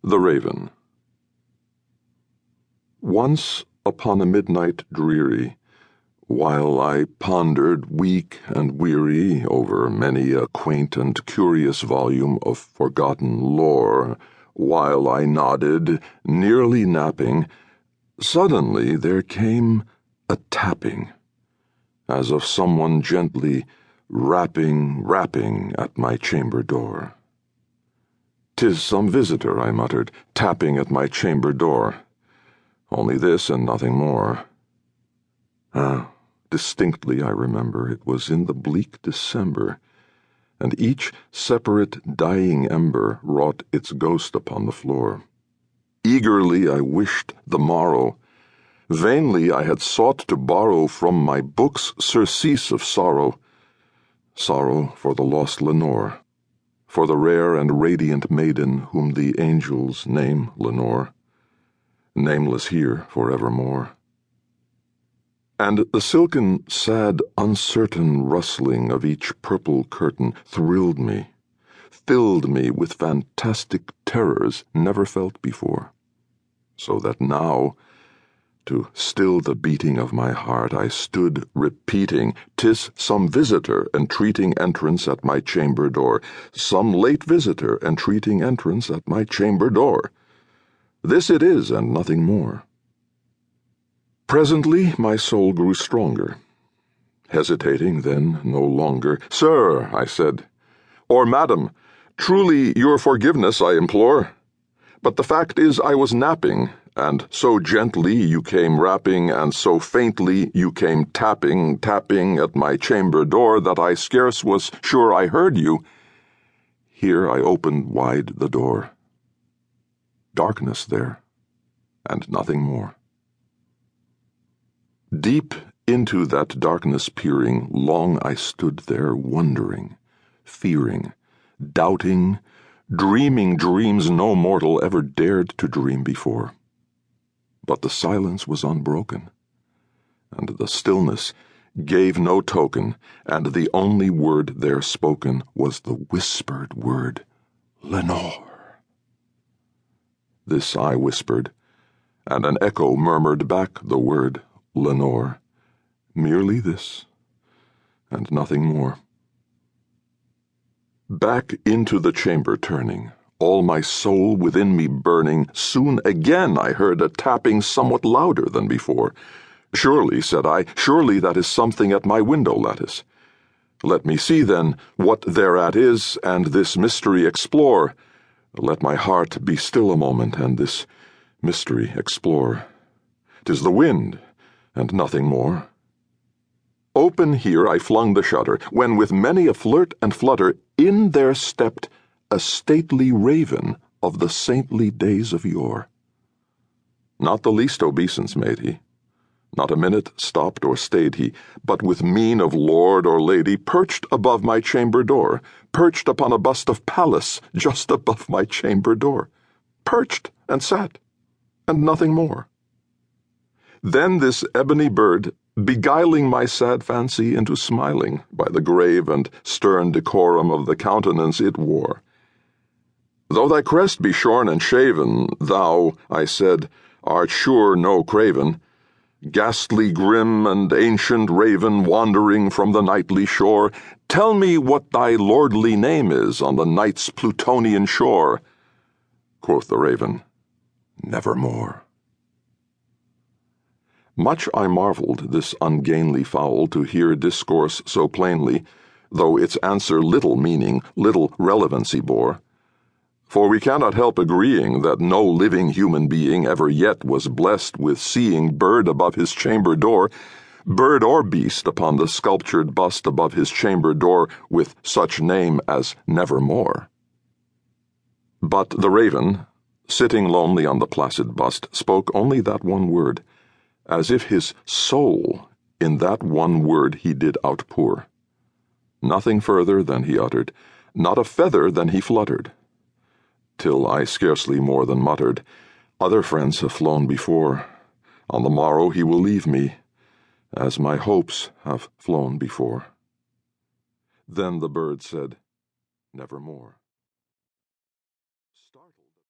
The Raven. Once upon a midnight dreary, while I pondered weak and weary over many a quaint and curious volume of forgotten lore, while I nodded, nearly napping, suddenly there came a tapping, as of someone gently rapping at my chamber door. "'Tis some visitor," I muttered, "tapping at my chamber door. Only this and nothing more." Distinctly I remember it was in the bleak December, and each separate dying ember wrought its ghost upon the floor. Eagerly I wished the morrow. Vainly I had sought to borrow from my books surcease of sorrow for the lost Lenore, for the rare and radiant maiden whom the angels name Lenore, nameless here forevermore. And the silken, sad, uncertain rustling of each purple curtain thrilled me, filled me with fantastic terrors never felt before, so that now, to still the beating of my heart, I stood repeating, "'Tis some visitor entreating entrance at my chamber door, some late visitor entreating entrance at my chamber door. This it is, and nothing more." Presently my soul grew stronger, hesitating then no longer. "Sir," I said, "or Madam, truly your forgiveness I implore. But the fact is I was napping, and so gently you came rapping, and so faintly you came tapping at my chamber door, that I scarce was sure I heard you." Here I opened wide the door. Darkness there, and nothing more. Deep into that darkness peering, long I stood there wondering, fearing, doubting, dreaming dreams no mortal ever dared to dream before. But the silence was unbroken, and the stillness gave no token, and the only word there spoken was the whispered word, "Lenore." This I whispered, and an echo murmured back the word, "Lenore." Merely this, and nothing more. Back into the chamber turning, all my soul within me burning, soon again I heard a tapping somewhat louder than before. "Surely," said I, "surely that is something at my window lattice. Let me see, then, what thereat is, and this mystery explore. Let my heart be still a moment, and this mystery explore. 'Tis the wind, and nothing more." Open here I flung the shutter, when with many a flirt and flutter in there stepped a stately raven of the saintly days of yore. Not the least obeisance made he, not a minute stopped or stayed he, but with mien of lord or lady perched above my chamber door, perched upon a bust of Pallas just above my chamber door, perched and sat, and nothing more. Then this ebony bird, beguiling my sad fancy into smiling by the grave and stern decorum of the countenance it wore. "Though thy crest be shorn and shaven, thou," I said, "art sure no craven. Ghastly grim and ancient raven wandering from the nightly shore, tell me what thy lordly name is on the night's Plutonian shore." Quoth the raven, "Nevermore." Much I marvelled this ungainly fowl to hear discourse so plainly, though its answer little meaning, little relevancy bore. For we cannot help agreeing that no living human being ever yet was blessed with seeing bird above his chamber door, bird or beast upon the sculptured bust above his chamber door, with such name as Nevermore. But the raven, sitting lonely on the placid bust, spoke only that one word, as if his soul in that one word he did outpour. Nothing further than he uttered, not a feather than he fluttered, till I scarcely more than muttered, "Other friends have flown before. On the morrow he will leave me, as my hopes have flown before." Then the bird said, "Nevermore."